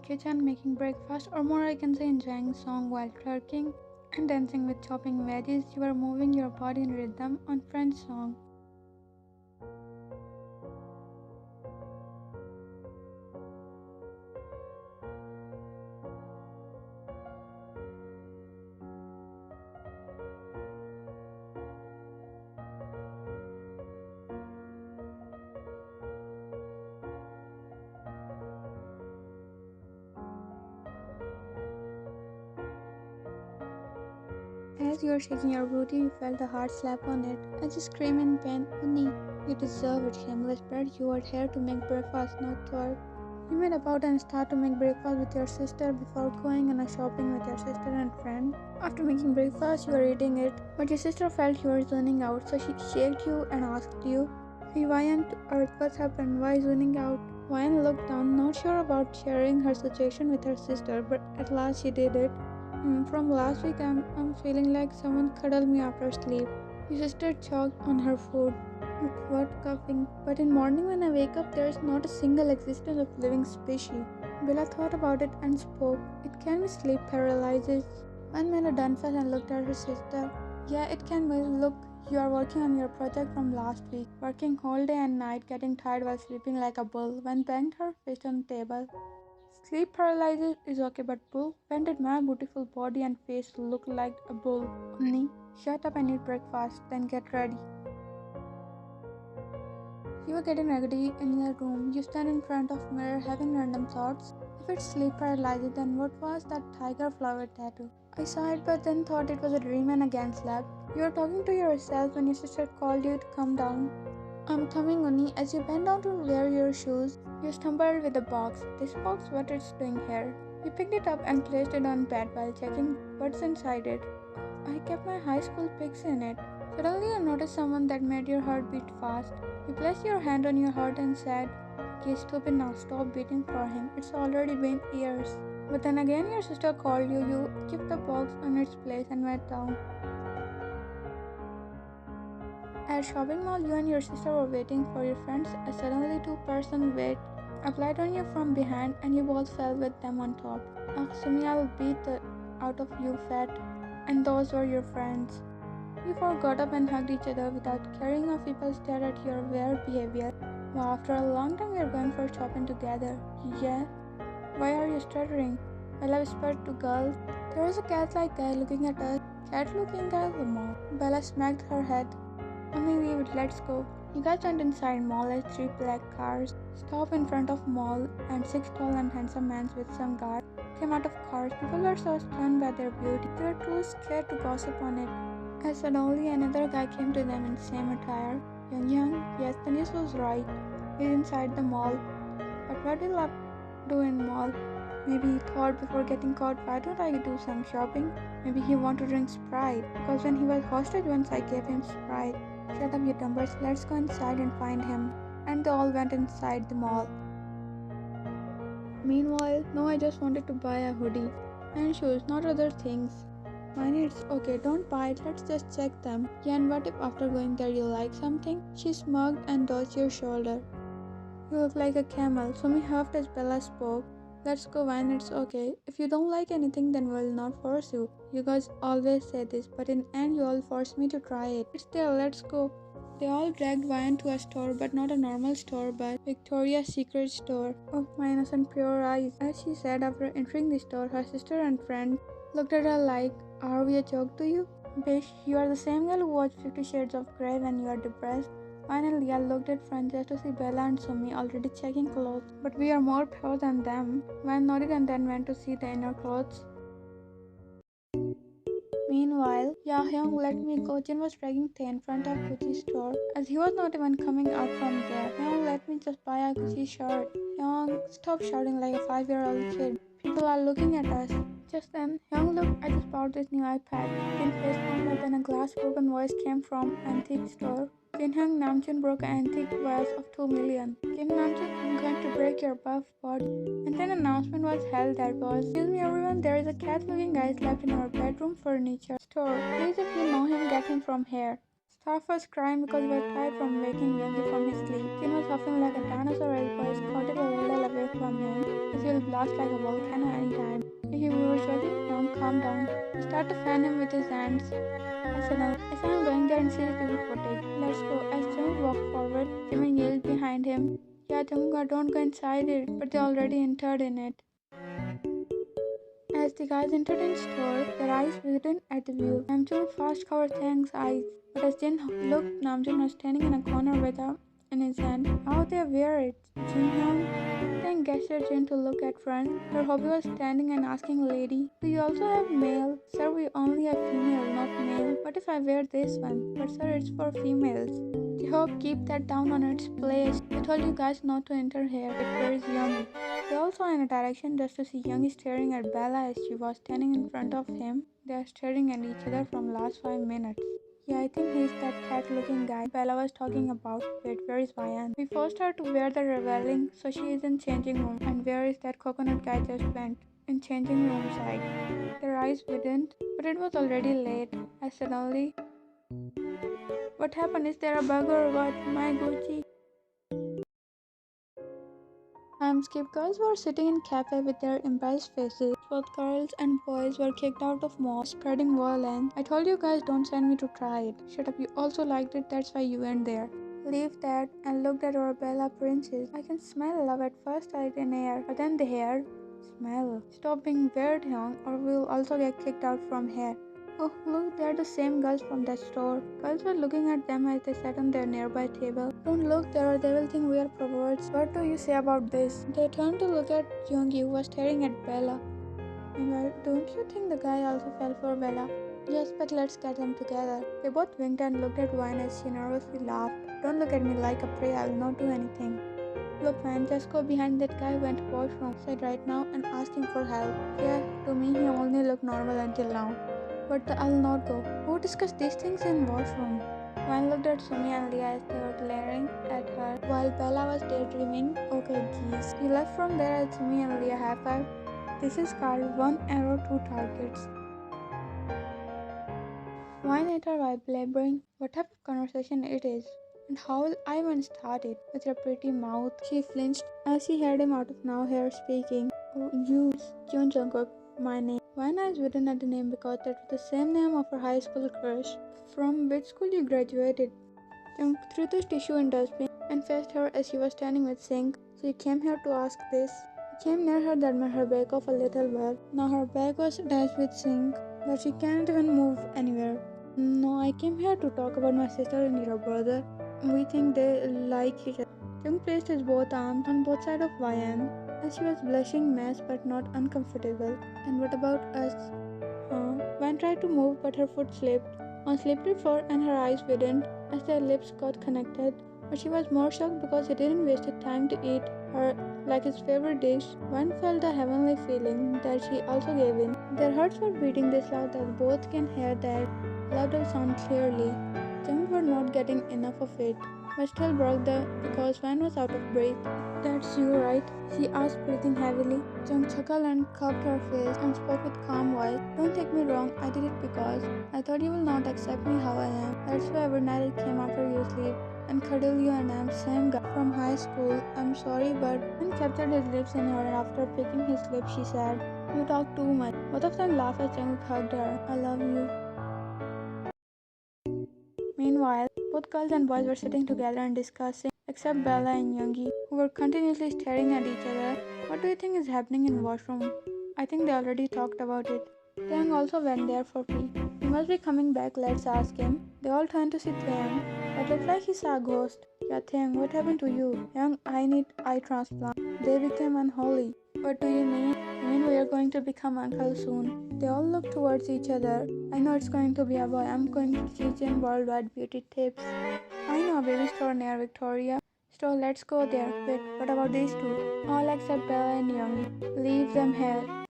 kitchen making breakfast, or more I can say enjoying a song while twerking and dancing with chopping veggies. You are moving your body in rhythm on French song. As you are shaking your booty, you felt a hard slap on it. As you scream in pain, Uni, you deserve it, shameless bird. You are here to make breakfast, not twerk. You made about and start to make breakfast with your sister before going on a shopping with your sister and friend. After making breakfast, you were eating it, but your sister felt you were zoning out, so she shaked you and asked you, "Hey, why on earth? What's happened? Why zoning out?" Ryan looked down, not sure about sharing her situation with her sister, but at last she did it. From last week, I'm feeling like someone cuddled me after sleep. Your sister choked on her food. What coughing? But in morning when I wake up, there is not a single existence of living species. Bella thought about it and spoke. It can be sleep paralysis. When Mela done fell and looked at her sister. Yeah, it can be. Look, you are working on your project from last week. Working whole day and night, getting tired while sleeping like a bull. When banged her fist on the table. Sleep paralysis is okay, but bull, when did my beautiful body and face look like a bull? Only shut up and eat breakfast, then get ready. You were getting ready in the room. You stand in front of mirror having random thoughts. If it's sleep paralysis, then what was that tiger flower tattoo? I saw it but then thought it was a dream and again slept. You were talking to yourself when your sister called you to come down. I'm coming, Uni. As you bent down to wear your shoes, you stumbled with a box. This box, what it's doing here? You picked it up and placed it on bed while checking what's inside it. I kept my high school pics in it. Suddenly you noticed someone that made your heart beat fast. You placed your hand on your heart and said, "Okay, stupid, now stop beating for him. It's already been years." But then again your sister called you. You kept the box on its place and went down. At shopping mall, you and your sister were waiting for your friends. Suddenly, two-person weight applied on you from behind, and you both fell with them on top. Sumi, I will beat the out of you, fat. And those were your friends. You four got up and hugged each other without caring if people stared at your weird behavior. Wow, after a long time, we are going for shopping together. Yeah. Why are you stuttering? Bella whispered to girls. There was a cat-like guy looking at us. Cat-looking guy, the mall. Bella smacked her head. Mommy, let's go. You guys went inside mall as three black cars stopped in front of mall and six tall and handsome men with some guards came out of cars. People were so stunned by their beauty. They were too scared to gossip on it. As suddenly another guy came to them in same attire. Young, yes, the news was right. He's inside the mall. But what will I do in mall? Maybe he thought before getting caught, why don't I do some shopping? Maybe he wanted to drink Sprite, because when he was hostage once I gave him Sprite. Shut up, you dumbers, let's go inside and find him. And they all went inside the mall. Meanwhile, no, I just wanted to buy a hoodie and shoes, not other things. Mine, it's okay, don't buy it, let's just check them. Yeah, and what if after going there you like something? She smirked and dodged your shoulder. You look like a camel. Sumi huffed as Bella spoke. Let's go, Vine, it's okay. If you don't like anything, then we'll not force you. You guys always say this, but in end you all force me to try it. It's there, let's go. They all dragged Vine to a store, but not a normal store, but Victoria's Secret store. Oh, my innocent pure eyes. As she said after entering the store, her sister and friend looked at her like, are we a joke to you? Bish, you are the same girl who watched 50 Shades of Grey when you are depressed. Finally, I looked at friends just to see Bella and Sumi already checking clothes. But we are more pure than them. Van nodded and then went to see the inner clothes. Meanwhile, Yahyung let me go. Jin was dragging Tae in front of Gucci's store. As he was not even coming out from there, Hyung let me just buy a Gucci shirt. Hyung, stop shouting like a 5-year-old kid. People are looking at us. Just then, Hyung looked, I just bought this new iPad. Jin faced palm, but then a glass broken voice came from antique store. Jin Hyung Namjoon broke an antique vase of 2 million. Kim Namjoon, I'm going to break your buff body. And then an announcement was held that was, excuse me everyone, there is a cat looking guy slept in our bedroom furniture store. Please if you know him, get him from here. Thorpe was crying because he was tired from waking Yoongi from his sleep. Jin was huffing like a dinosaur as boys scouted a little away from him, as he will blast like a volcano anytime. Hey, we were joking, Young, calm down. He started to fan him with his hands. Suddenly, I saw him going there in CCTV footage. Let's go. As Jung walked forward, Jimin yelled behind him. Yeah, Jungkook, don't go inside it, but they already entered in it. As the guys entered in store, their eyes widened at the view. Namjoon fast covered Tang's eyes, but as Jin looked, Namjoon was standing in a corner with a in his hand. How they wear it, Jin Hyun? Tang gestured Jin to look at front. Her hobby was standing and asking lady, do you also have male? Sir, we only have female, not male. What if I wear this one? But sir, it's for females. The hope keep that down on its place. I told you guys not to enter here. But where is Young? They all saw in a direction just to see Young staring at Bella as she was standing in front of him. They are staring at each other from last 5 minutes. Yeah, I think he's that cat-looking guy Bella was talking about. Wait, where is Vian? We forced her to wear the revealing, so she is in changing room. And where is that coconut guy just went? In changing room side. Their eyes widened, but it was already late. As suddenly, what happened? Is there a bug or what? My Gucci. Skip girls were sitting in cafe with their embarrassed faces. Both girls and boys were kicked out of mall, spreading violence. I told you guys don't send me to try it. Shut up, you also liked it, that's why you went there. Leave that and looked at our Bella princess. I can smell love at first sight in air, but then the hair. Smell. Stop being weird, Hyung, or we'll also get kicked out from here. Oh, look, they're the same girls from that store. Girls were looking at them as they sat on their nearby table. Don't look there or they will think we are perverts. What do you say about this? They turned to look at Yoongi, who was staring at Bella. Meanwhile, don't you think the guy also fell for Bella? Yes, but let's get them together. They both winked and looked at Vine as she nervously laughed. Don't look at me like a prey, I will not do anything. Look man, just go behind that guy who went to washroom, said right now and ask him for help. Yeah, to me he only looked normal until now. But I'll not go. Who discussed these things in washroom? Vine looked at Sumi and Leah as they were glaring at her while Bella was daydreaming. Okay, geez. You left from there as Sumi and Leah high-five. This is called 1 arrow 2 targets. Vine ate her while blabbering what type of conversation it is. And how will I even start it? With your pretty mouth. She flinched as she heard him out of nowhere speaking. Oh, you, Jungkookff, my name. Vine eyes written at the name because that was the same name of her high school crush. From which school you graduated? Jung threw the tissue in dustbin and faced her as she was standing with Sink. So you came here to ask this? He came near her that made her back off a little bit. Now her back was attached with Sink, but she can't even move anywhere. No, I came here to talk about my sister and your brother. We think they like each other. Jung placed his both arms on both sides of Vian as she was blushing mess but not uncomfortable. And what about us? Vian tried to move but her foot slipped on slippery floor and her eyes widened as their lips got connected. But she was more shocked because he didn't waste time to eat her like his favorite dish. One felt a heavenly feeling that she also gave in. Their hearts were beating this loud that both can hear that louder sound clearly. Jung were not getting enough of it, but still broke the because Van was out of breath. That's you, right? She asked, breathing heavily. Jung chuckled and cupped her face and spoke with calm voice. Don't take me wrong, I did it because I thought you will not accept me how I am. That's why every night I came after you sleep and cuddle you and I'm same guy from high school. I'm sorry, but Van captured his lips in her and after picking his lips she said, you talk too much. Both of them laughed as Jung hugged her. I love you. Meanwhile, both girls and boys were sitting together and discussing, except Bella and Yoongi, who were continuously staring at each other. What do you think is happening in washroom? I think they already talked about it. Taeyang also went there for free. He must be coming back, let's ask him. They all turned to see Taeyang, but looked like he saw a ghost. Yeah, Taeyang, what happened to you? Young, I need eye transplant. They became unholy. What do you mean? I mean we are going to become uncle soon. They all looked towards each other. I know it's going to be a boy. I'm going to teach him worldwide beauty tips. I know a baby store near Victoria. So let's go there. Wait, what about these two? All except Bella and Young. Leave them here.